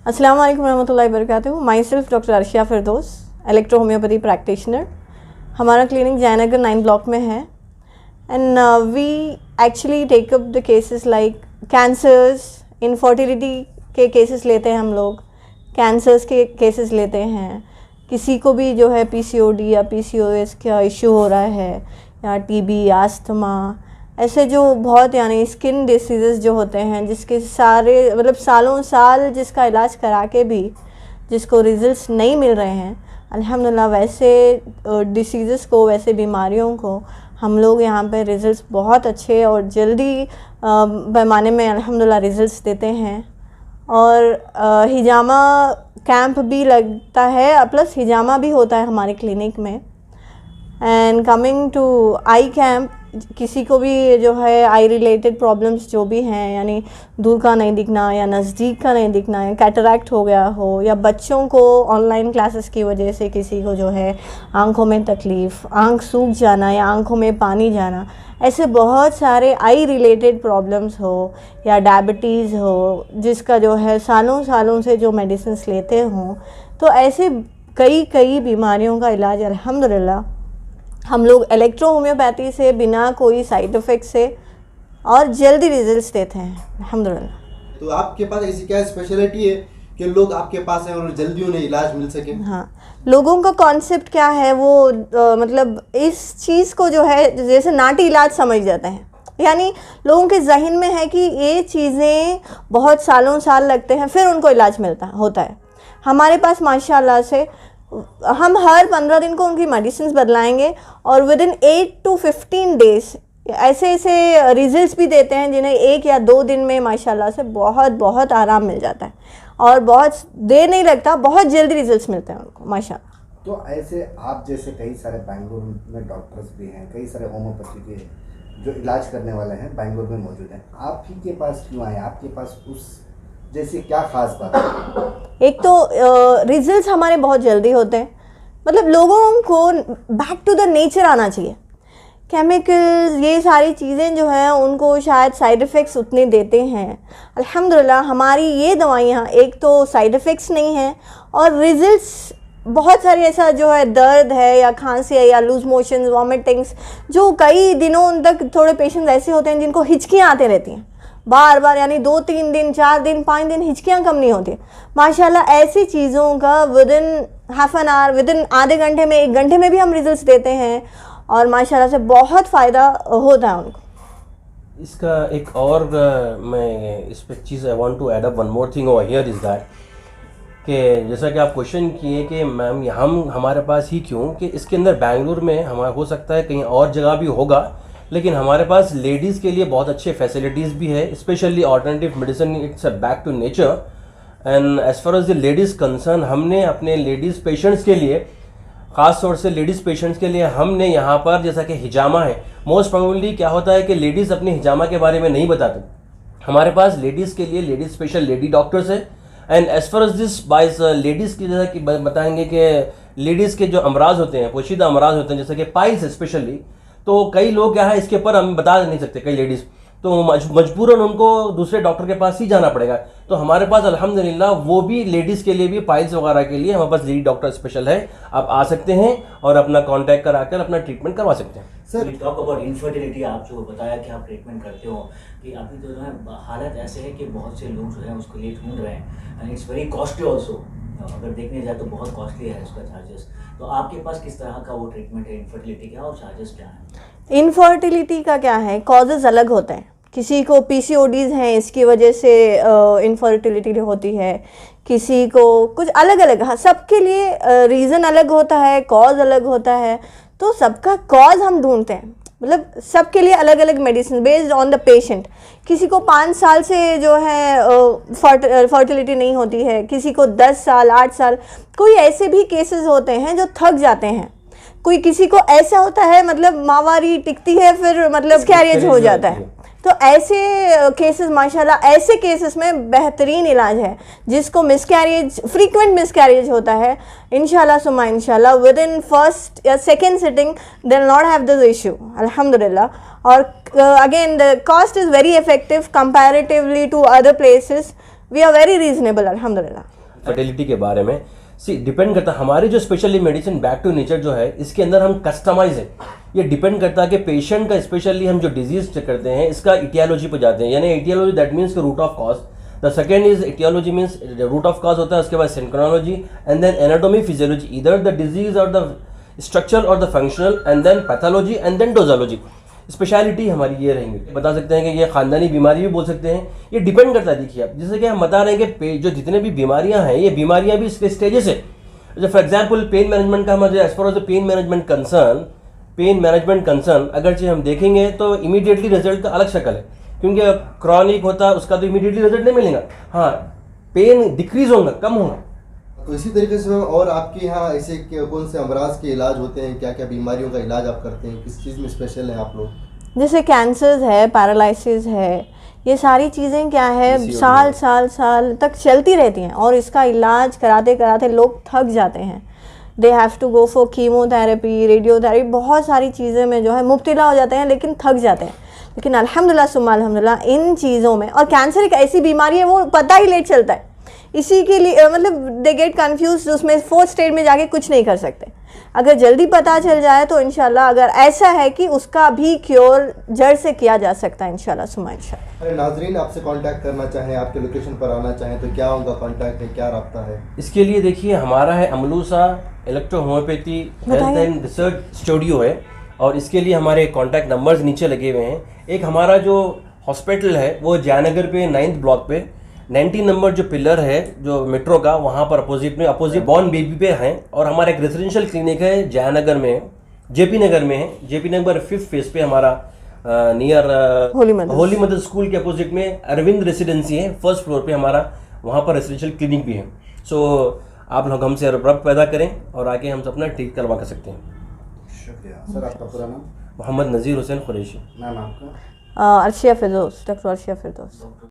अस्सलाम वालेकुम रहमतुल्लाहि वबरकातुहू। Myself doctor Arshiya Firdaus, electro homeopathy practitioner. हमारा क्लिनिक जयनगर 9 ब्लॉक में है and we actually take up the cases like cancers, infertility के केसेस लेते हैं हम लोग, कैंसर्स के केसेस लेते हैं, किसी को भी जो है पीसीओडी या पीसीओएस का इशू हो रहा है या टीबी, आस्थमा, ऐसे जो बहुत यानी स्किन डिसीज़ेस जो होते हैं जिसके सारे मतलब सालों साल जिसका इलाज करा के भी जिसको रिजल्ट्स नहीं मिल रहे हैं, अल्हम्दुलिल्लाह वैसे डिसीज़ेस को, वैसे बीमारियों को हम लोग यहाँ पे रिजल्ट्स बहुत अच्छे और जल्दी पैमाने में अल्हम्दुलिल्लाह रिजल्ट्स देते हैं। और हिजामा कैंप भी लगता है, प्लस हिजामा भी होता है हमारे क्लिनिक में। And coming to eye camp, किसी को भी जो है आई रिलेटेड प्रॉब्लम्स जो भी हैं, यानी दूर का नहीं दिखना या नज़दीक का नहीं दिखना, या कैटरैक्ट हो गया हो, या बच्चों को ऑनलाइन क्लासेस की वजह से किसी को जो है आंखों में तकलीफ़, आंख सूख जाना या आंखों में पानी जाना, ऐसे बहुत सारे आई रिलेटेड प्रॉब्लम्स हो, या डायबिटीज़ हो जिसका जो है सालों सालों से जो मेडिसिन्स लेते हों, तो ऐसे कई बीमारियों का इलाज अल्हम्दुलिल्लाह हम लोग इलेक्ट्रो होम्योपैथी से बिना कोई साइड इफ़ेक्ट से और जल्दी रिजल्ट्स देते हैं अल्हम्दुलिल्लाह। तो आपके पास ऐसी क्या स्पेशलिटी है कि लोग आपके पास हैं और जल्दी उन्हें इलाज मिल सके? हाँ, लोगों का कॉन्सेप्ट क्या है वो मतलब इस चीज़ को जो है जैसे नाटी इलाज समझ जाते हैं, यानी लोगों के जहन में है कि ये चीज़ें बहुत सालों साल लगते हैं फिर उनको इलाज होता है। हमारे पास माशाल्लाह से हम हर 15 दिन को उनकी मेडिसिन बदलाएंगे और विद इन 8 to 15 डेज ऐसे रिजल्ट्स भी देते हैं जिन्हें 1 या 2 दिन में माशाल्लाह से बहुत आराम मिल जाता है और बहुत देर नहीं लगता, बहुत जल्दी रिजल्ट्स मिलते हैं उनको माशाल्लाह। तो ऐसे आप जैसे कई सारे बेंगलुरु में डॉक्टर्स भी हैं, कई सारे होम्योपैथी के जो इलाज करने वाले हैं बेंगलुरु में मौजूद हैं, आप ही के पास क्यों आए? आपके पास उस जैसे क्या खास बात है? एक तो रिजल्ट्स हमारे बहुत जल्दी होते हैं, मतलब लोगों को बैक टू द नेचर आना चाहिए। केमिकल्स, ये सारी चीज़ें जो हैं उनको शायद साइड इफ़ेक्ट्स उतने देते हैं। अल्हम्दुलिल्लाह हमारी ये दवाइयाँ एक तो साइड इफ़ेक्ट्स नहीं हैं और रिजल्ट्स बहुत सारे ऐसा जो है दर्द है या खांसी है या लूज मोशंस, वॉमिटिंग्स, जो कई दिनों तक थोड़े पेशेंट्स ऐसे होते हैं जिनको हिचकियाँ आते रहती हैं बार बार, यानी 2-3 दिन, 4 दिन, 5 दिन हिचकियाँ कम नहीं होती। माशाल्लाह ऐसी चीज़ों का with in half an hour, with in आधे घंटे में, 1 घंटे में भी हम रिजल्ट्स देते हैं और माशाल्लाह से बहुत फ़ायदा होता है उनको। इसका एक और मैं इस पर चीज़ I want to add up one more thing over here is that कि जैसा कि आप क्वेश्चन किए कि मैम हम हमारे पास ही क्यों, कि इसके अंदर बेंगलुरु में हमारा हो सकता है कहीं और जगह भी होगा, लेकिन हमारे पास लेडीज़ के लिए बहुत अच्छे फैसिलिटीज़ भी है, specially alternative medicine, it's a back to nature. And as far as the ladies concern, हमने अपने लेडीज़ पेशेंट्स के लिए, ख़ास तौर से लेडीज़ पेशेंट्स के लिए हमने यहाँ पर जैसा कि हिजामा है, मोस्ट प्रोबेबली क्या होता है कि लेडीज़ अपने हिजामा के बारे में नहीं बताते, हमारे पास लेडीज़ के लिए लेडीज़ स्पेशल लेडी डॉक्टर्स है। And as far as this बाइज लेडीज़ की जैसा कि बताएंगे कि लेडीज़ के जो अमराज होते हैं, पोशीदा अमराज होते हैं, जैसे कि पाइल्स स्पेशली, तो कई लोग क्या है इसके ऊपर हम बता नहीं सकते, कई लेडीज़ तो मजबूरन उनको दूसरे डॉक्टर के पास ही जाना पड़ेगा। तो हमारे पास अल्हम्दुलिल्लाह वो भी लेडीज़ के लिए भी पाइल्स वगैरह के लिए हमारे पास लेडी डॉक्टर स्पेशल है, आप आ सकते हैं और अपना कांटेक्ट कराकर अपना ट्रीटमेंट करवा सकते हैं। सर टॉक अबाउट इनफर्टिलिटी, आप जो बताया कि आप ट्रीटमेंट करते हो, कि अभी तो जो है हालत ऐसे है कि बहुत से लोग जो है उसके लिए ढूंढ रहे हैं and it's very costly also, अगर देखने जाए तो बहुत कॉस्टली है उसका चार्जेस। तो आपके पास किस तरह का वो ट्रीटमेंट है इनफर्टिलिटी का और चार्जेस क्या है? इनफर्टिलिटी का क्या है, कॉजेज़ अलग होते हैं। किसी को पीसीओडीज़ हैं, इसकी वजह से इनफर्टिलिटी होती है, किसी को कुछ अलग अलग, हाँ सबके लिए रीज़न अलग होता है, कॉज अलग होता है, तो सबका कॉज हम ढूंढते हैं, मतलब सबके लिए अलग अलग medicine based on the patient. किसी को 5 साल से जो है फर्टिलिटी नहीं होती है, किसी को 10 साल, 8 साल, कोई ऐसे भी केसेस होते हैं जो थक जाते हैं, कोई किसी को ऐसा होता है मतलब माहवारी टिकती है फिर मतलब मिसकैरेज हो जाता है। तो ऐसे केसेस माशाल्लाह, ऐसे केसेस में बेहतरीन इलाज है। जिसको मिसकैरेज, फ्रीक्वेंट मिसकैरेज होता है, इंशाल्लाह सुमा इंशाल्लाह विद इन फर्स्ट या second sitting they will not have this issue अल्हम्दुलिल्लाह। और again the cost is very effective comparatively to other places we are very reasonable अल्हम्दुलिल्लाह। फर्टिलिटी के बारे में सी डिपेंड करता है हमारी जो specially medicine back to nature जो है इसके अंदर हम कस्टमाइज है। ये डिपेंड करता है कि पेशेंट का स्पेशली हम जो डिजीज चेक करते हैं इसका इटियोलॉजी पे जाते हैं, यानी etiology that means root of cause. The second is etiology means root of cause होता है, उसके बाद synchronology and then anatomy physiology, इधर द डिजीज और द स्ट्रक्चर और the functional and then pathology and then dosology. Speciality हमारी ये रहेंगी। बता सकते हैं कि ये खानदानी बीमारी भी बोल सकते हैं, ये डिपेंड करता है। देखिए आप जैसे कि हम बता रहे हैं कि जो जितने भी बीमारियां हैं ये बीमारियां भी इसके स्टेजेस है। जो फॉर एग्जांपल पेन मैनेजमेंट का हमारे as far as pain management concern अगरचे हम देखेंगे तो इमीडिएटली रिजल्ट का अलग शक्ल है, क्योंकि क्रॉनिक होता है उसका तो इमीडिएटली रिजल्ट नहीं मिलेगा। हाँ, पेन डिक्रीज होगा, कम होगा। तो इसी तरीके से मैम और आपके यहाँ ऐसे कौन से अमराज के इलाज होते हैं, क्या क्या बीमारियों का इलाज आप करते हैं, किस चीज़ में स्पेशल है आप लोग? जैसे कैंसर्स है, पैरालिसिस है, ये सारी चीज़ें क्या है साल तक चलती रहती हैं और इसका इलाज कराते कराते लोग थक जाते हैं। They have to go for chemotherapy, radiotherapy, बहुत सारी चीज़ें में जो है मुब्तला हो जाते हैं लेकिन थक जाते हैं। लेकिन अल्हम्दुलिल्लाह सुम्मा अल्हम्दुलिल्लाह इन चीज़ों में, और कैंसर एक ऐसी बीमारी है वो पता ही लेट चलता है, इसी के लिए मतलब दे गेट कन्फ्यूज, उसमें 4th स्टेज में जाके कुछ नहीं कर सकते। अगर जल्दी पता चल जाए तो इंशाल्लाह, अगर ऐसा है कि उसका भी क्योर जड़ से किया जा सकता है इंशाल्लाह सुम्मा इंशाल्लाह। अरे नाजरीन आपसे कांटेक्ट करना चाहें, आपके लोकेशन पर आना चाहें तो क्या उनका कांटेक्ट है, क्या राब्ता है? इसके लिए देखिए हमारा है अमलूसा electro homeopathy health and research studio है, और इसके लिए हमारे कांटेक्ट नंबर्स नीचे लगे हुए हैं। एक हमारा जो हॉस्पिटल है वो जयनगर पे 9th ब्लॉक पे 19 नंबर जो पिलर है जो मेट्रो का, वहाँ पर अपोजिट बॉर्न बेबी पे है। और हमारा एक रेजिडेंशियल क्लिनिक है जयनगर में, जेपी नगर में है, जेपी नगर 5th फेज पे हमारा नियर होली मदर स्कूल के अपोजिट में अरविंद रेसिडेंसी है, 1st फ्लोर पे हमारा, वहाँ पर रेजिडेंशियल क्लिनिक भी है। सो आप लोग हमसे रब्त पैदा करें और आके हम अपना ठीक करवा कर सकते हैं। शुक्रिया सर। आपका पूरा नाम? मोहम्मद नज़ीर हुसैन कुरैशी। नाम आपका? अर्शिया फिरदौस, डॉक्टर अर्शिया फिरदौस।